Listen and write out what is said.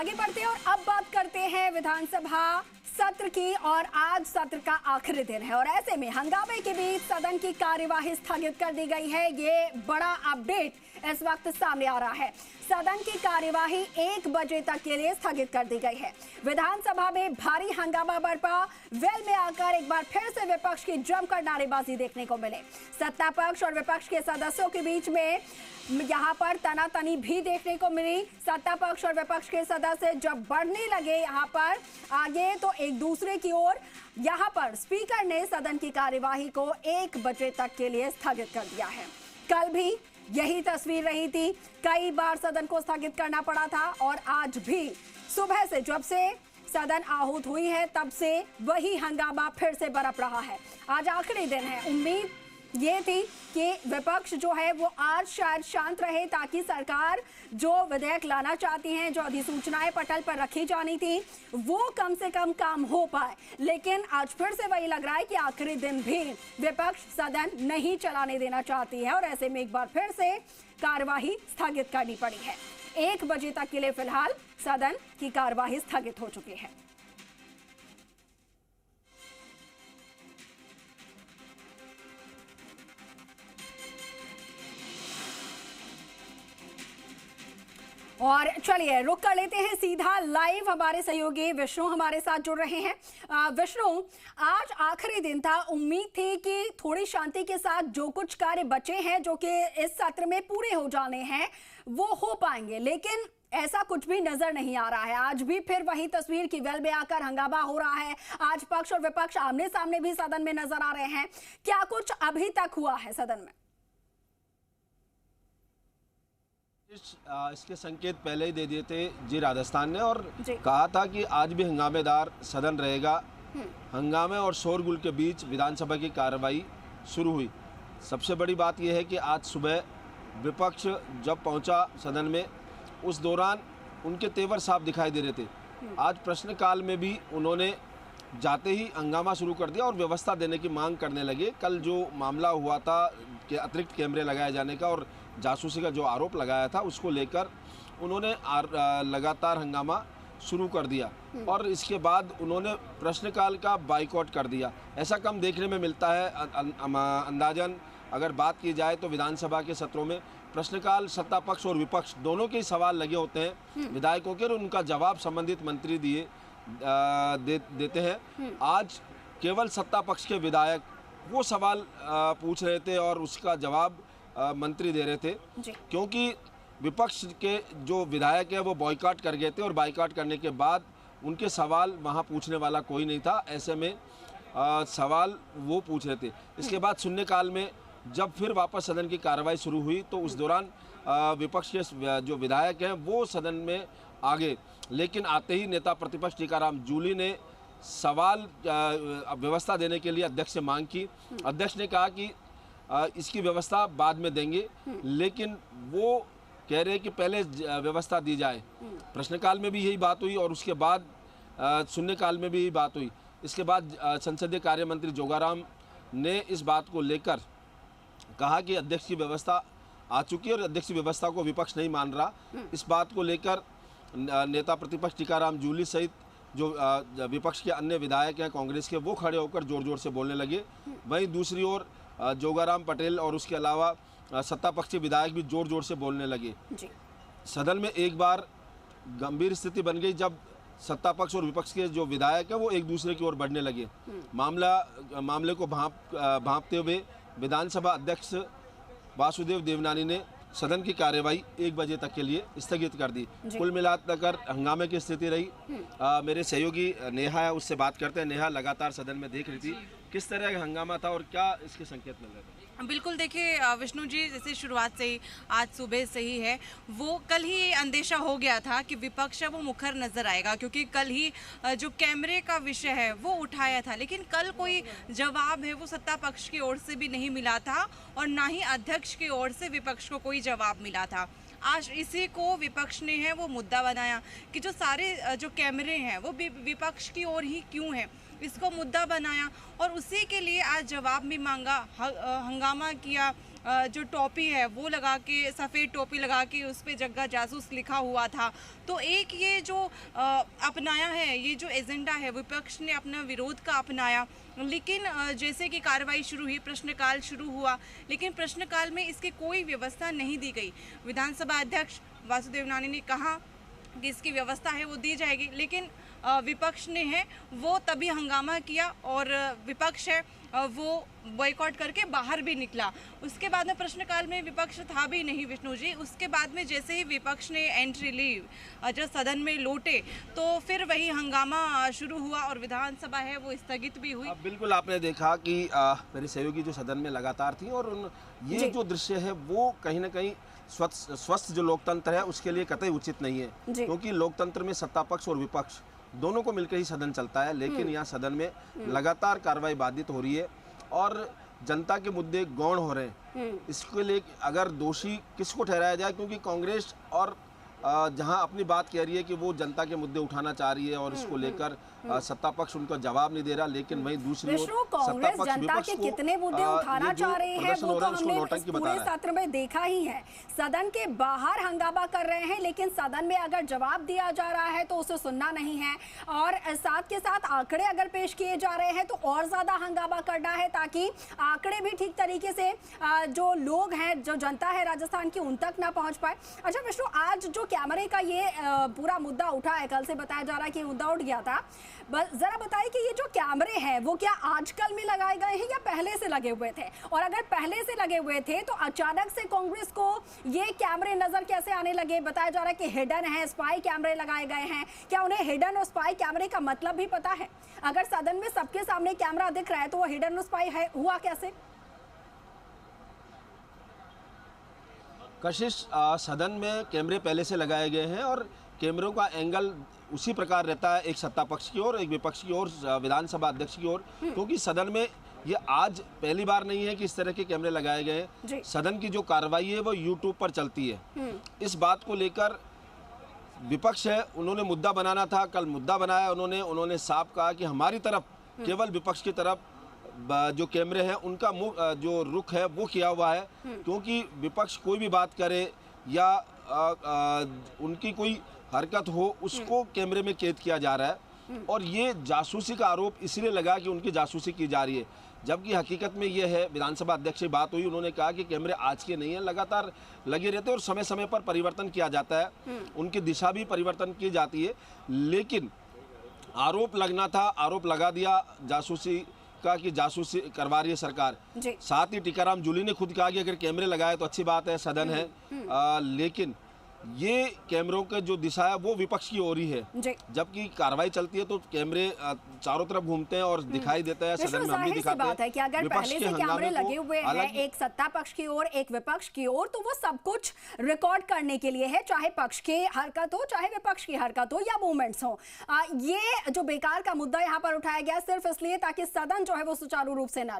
आगे बढ़ते हैं और अब बात करते हैं विधानसभा सत्र की। और आज सत्र का आखिरी दिन है और ऐसे में हंगामे के बीच सदन की कार्यवाही स्थगित कर दी गई है। ये बड़ा अपडेट इस वक्त सामने आ रहा है। सदन की कार्यवाही 1 बजे तक के लिए स्थगित कर दी गई है। विधानसभा में भारी हंगामा बरपा। वेल में आकर एक बार फिर से विपक्ष की जमकर नारेबाजी देखने को मिले। सत्ता पक्ष और विपक्ष के सदस्यों के बीच में यहाँ पर तनातनी भी देखने को मिली। सत्ता पक्ष और विपक्ष के सदस्य जब बढ़ने लगे यहाँ पर आगे तो एक दूसरे की ओर, यहाँ पर स्पीकर ने सदन की कार्यवाही को 1 बजे तक के लिए स्थगित कर दिया है। कल भी यही तस्वीर रही थी, कई बार सदन को स्थगित करना पड़ा था और आज भी सुबह से जब से सदन आहूत हुई है तब से वही हंगामा फिर से बरप रहा है। आज आखिरी दिन है। उम्मीद ये थी कि विपक्ष जो है वो आज शायद शांत रहे ताकि सरकार जो विधेयक लाना चाहती हैं, जो अधिसूचनाएं पटल पर रखी जानी थी, वो कम से कम काम हो पाए। लेकिन आज फिर से वही लग रहा है कि आखिरी दिन भी विपक्ष सदन नहीं चलाने देना चाहती है और ऐसे में एक बार फिर से कार्यवाही स्थगित करनी पड़ी है। 1 बजे तक के लिए फिलहाल सदन की कार्यवाही स्थगित हो चुकी है। और चलिए रुक कर लेते हैं सीधा लाइव। हमारे सहयोगी विष्णु हमारे साथ जुड़ रहे हैं। विष्णु, आज आखिरी दिन था, उम्मीद थी कि थोड़ी शांति के साथ जो कुछ कार्य बचे हैं जो कि इस सत्र में पूरे हो जाने हैं वो हो पाएंगे, लेकिन ऐसा कुछ भी नजर नहीं आ रहा है। आज भी फिर वही तस्वीर की वेल में आकर हंगामा हो रहा है। आज पक्ष और विपक्ष आमने सामने भी सदन में नजर आ रहे हैं। क्या कुछ अभी तक हुआ है सदन में? इसके संकेत पहले ही दे दिए थे जी राजस्थान ने और कहा था कि आज भी हंगामेदार सदन रहेगा। हंगामे और शोरगुल के बीच विधानसभा की कार्रवाई शुरू हुई। सबसे बड़ी बात यह है कि आज सुबह विपक्ष जब पहुंचा सदन में, उस दौरान उनके तेवर साफ दिखाई दे रहे थे। आज प्रश्नकाल में भी उन्होंने जाते ही हंगामा शुरू कर दिया और व्यवस्था देने की मांग करने लगे। कल जो मामला हुआ था कि अतिरिक्त कैमरे लगाए जाने का और जासूसी का जो आरोप लगाया था, उसको लेकर उन्होंने लगातार हंगामा शुरू कर दिया और इसके बाद उन्होंने प्रश्नकाल का बाइकआउट कर दिया। ऐसा कम देखने में मिलता है। अंदाजन अगर बात की जाए तो विधानसभा के सत्रों में प्रश्नकाल सत्ता पक्ष और विपक्ष दोनों के सवाल लगे होते हैं विधायकों के और उनका जवाब संबंधित मंत्री देते हैं। आज केवल सत्ता पक्ष के विधायक वो सवाल पूछ रहे थे और उसका जवाब मंत्री दे रहे थे, क्योंकि विपक्ष के जो विधायक है वो बॉयकॉट कर गए थे और बॉयकॉट करने के बाद उनके सवाल वहां पूछने वाला कोई नहीं था। ऐसे में सवाल वो पूछ रहे थे। इसके बाद शून्यकाल में जब फिर वापस सदन की कार्रवाई शुरू हुई तो उस दौरान विपक्ष के जो विधायक हैं वो सदन में आ गए, लेकिन आते ही नेता प्रतिपक्ष टीकाराम जूली ने सवाल व्यवस्था देने के लिए अध्यक्ष से मांग की। अध्यक्ष ने कहा कि इसकी व्यवस्था बाद में देंगे, लेकिन वो कह रहे हैं कि पहले व्यवस्था दी जाए। प्रश्नकाल में भी यही बात हुई और उसके बाद शून्यकाल में भी यही बात हुई। इसके बाद संसदीय कार्य मंत्री जोगाराम ने इस बात को लेकर कहा कि अध्यक्ष की व्यवस्था आ चुकी है और अध्यक्ष की व्यवस्था को विपक्ष नहीं मान रहा। इस बात को लेकर नेता प्रतिपक्ष टीकाराम जूली सहित जो विपक्ष के अन्य विधायक हैं कांग्रेस के, वो खड़े होकर जोर जोर से बोलने लगे। वहीं दूसरी ओर जोगाराम पटेल और उसके अलावा सत्ता पक्ष के विधायक भी जोर जोर से बोलने लगे। सदन में एक बार गंभीर स्थिति बन गई जब सत्ता पक्ष और विपक्ष के जो विधायक हैं वो एक दूसरे की ओर बढ़ने लगे। मामले को भांपते हुए विधानसभा अध्यक्ष वासुदेव देवनानी ने सदन की कार्यवाही 1 बजे तक के लिए स्थगित कर दी। कुल मिलाकर हंगामे की स्थिति रही। मेरे सहयोगी नेहा है, उससे बात करते हैं। नेहा लगातार सदन में देख रही थी, किस तरह का हंगामा था और क्या इसके संकेत मिल रहे थे? बिल्कुल, देखिए विष्णु जी, जैसे शुरुआत से ही आज सुबह से ही है, वो कल ही ये अंदेशा हो गया था कि विपक्ष है वो मुखर नजर आएगा, क्योंकि कल ही जो कैमरे का विषय है वो उठाया था, लेकिन कल कोई जवाब है वो सत्ता पक्ष की ओर से भी नहीं मिला था और ना ही अध्यक्ष की ओर से विपक्ष को कोई जवाब मिला था। आज इसी को विपक्ष ने है वो मुद्दा बनाया कि जो सारे जो कैमरे हैं वो विपक्ष की ओर ही क्यों है, इसको मुद्दा बनाया और उसी के लिए आज जवाब भी मांगा, हंगामा किया जो टोपी है वो लगा के, सफ़ेद टोपी लगा के उस पर जग्गा जासूस लिखा हुआ था। तो एक ये जो अपनाया है, ये जो एजेंडा है, विपक्ष ने अपना विरोध का अपनाया। लेकिन जैसे कि कार्रवाई शुरू हुई, प्रश्नकाल शुरू हुआ, लेकिन प्रश्नकाल में इसकी कोई व्यवस्था नहीं दी गई। विधानसभा अध्यक्ष वासुदेव नानी ने कहा कि इसकी व्यवस्था है वो दी जाएगी, लेकिन विपक्ष ने है वो तभी हंगामा किया और विपक्ष है वो बॉयकॉट करके बाहर भी निकला। उसके बाद में प्रश्नकाल में विपक्ष था भी नहीं विष्णु जी। उसके बाद में जैसे ही विपक्ष ने एंट्री ली, जब सदन में लौटे, तो फिर वही हंगामा शुरू हुआ और विधानसभा है वो स्थगित भी हुई। बिल्कुल आपने देखा कि मेरे सहयोगी जो सदन में लगातार थी और ये जो दृश्य है वो कहीं ना कहीं स्वस्थ जो लोकतंत्र है उसके लिए कतई उचित नहीं है, क्योंकि लोकतंत्र में सत्ता पक्ष और विपक्ष दोनों को मिलकर ही सदन चलता है। लेकिन यहाँ सदन में लगातार कार्रवाई बाधित हो रही है और जनता के मुद्दे गौण हो रहे हैं। इसके लिए अगर दोषी किसको ठहराया जाए, क्योंकि कांग्रेस और जहां अपनी बात कह रही है कि वो जनता के मुद्दे उठाना चाह रही है और इसको लेकर सत्ता पक्ष उनका जवाब नहीं दे रहा, लेकिन वहीं दूसरी ओर कांग्रेस जनता के कितने मुद्दे उठाना चाह रहे हैं वो तो हमने पूरे सत्र में देखा ही है। सदन के बाहर हंगामा कर रहे हैं, लेकिन सदन में अगर जवाब दिया जा रहा है तो उसे सुनना नहीं है, और साथ के साथ आंकड़े अगर पेश किए जा रहे हैं तो और ज्यादा हंगामा करना है, ताकि आंकड़े भी ठीक तरीके से जो लोग हैं, जो जनता है राजस्थान की, उन तक ना पहुंच पाए। अच्छा विष्णु, आज जो कैमरे का ये पूरा मुद्दा उठा है, कल से बताया जा रहा है कि मुद्दा उठ गया था, बस जरा बताइए कि ये जो कैमरे हैं वो क्या आजकल में लगाए गए हैं या पहले से लगे हुए थे, और अगर पहले से लगे हुए थे तो अचानक से कांग्रेस को ये कैमरे नजर कैसे आने लगे? बताया जा रहा है कि हिडन है, स्पाई कैमरे लगाए गए हैं। क्या उन्हें हिडन और स्पाई कैमरे का मतलब भी पता है? अगर सदन में सबके सामने कैमरा दिख रहा है तो वो हिडन और स्पाई है हुआ कैसे? कशिश, सदन में कैमरे पहले से लगाए गए हैं और कैमरों का एंगल उसी प्रकार रहता है, एक सत्ता पक्ष की ओर, एक विपक्ष की ओर, विधानसभा अध्यक्ष की ओर, क्योंकि सदन में ये आज पहली बार नहीं है कि इस तरह के कैमरे लगाए गए हैं। सदन की जो कार्रवाई है वो यूट्यूब पर चलती है। इस बात को लेकर विपक्ष है, उन्होंने मुद्दा बनाना था, कल मुद्दा बनाया उन्होंने साफ कहा कि हमारी तरफ, केवल विपक्ष की तरफ जो कैमरे हैं उनका मुंह जो रुख है वो किया हुआ है, क्योंकि विपक्ष कोई भी बात करे या उनकी कोई हरकत हो उसको कैमरे में कैद किया जा रहा है। और ये जासूसी का आरोप इसलिए लगा कि उनकी जासूसी की जा रही है, जबकि हकीकत में ये है, विधानसभा अध्यक्ष से बात हुई, उन्होंने कहा कि कैमरे आज के नहीं हैं, लगातार लगे रहते हैं और समय समय पर परिवर्तन किया जाता है, उनकी दिशा भी परिवर्तन की जाती है। लेकिन आरोप लगना था, आरोप लगा दिया जासूसी का कि जासूसी करवा रही है सरकार। साथ ही टीकाराम जूली ने खुद कहा कि अगर कैमरे लगाए तो अच्छी बात है, सदन है, लेकिन ये कैमरों के जो दिशा है वो विपक्ष की ओर ही है। जबकि कार्रवाई चलती है तो कैमरे चारों तरफ घूमते हैं और दिखाई देता है, सदन में हम भी दिखाते हैं। बात है कि अगर पहले से कैमरे लगे हुए हैं, एक सत्ता पक्ष की ओर, एक विपक्ष की ओर, तो वो सब कुछ रिकॉर्ड करने के लिए है, चाहे पक्ष की हरकत हो, चाहे विपक्ष की हरकत हो या मूवमेंट्स हो। ये जो बेकार का मुद्दा यहाँ पर उठाया गया सिर्फ इसलिए ताकि सदन जो है वो सुचारू रूप से ना चले।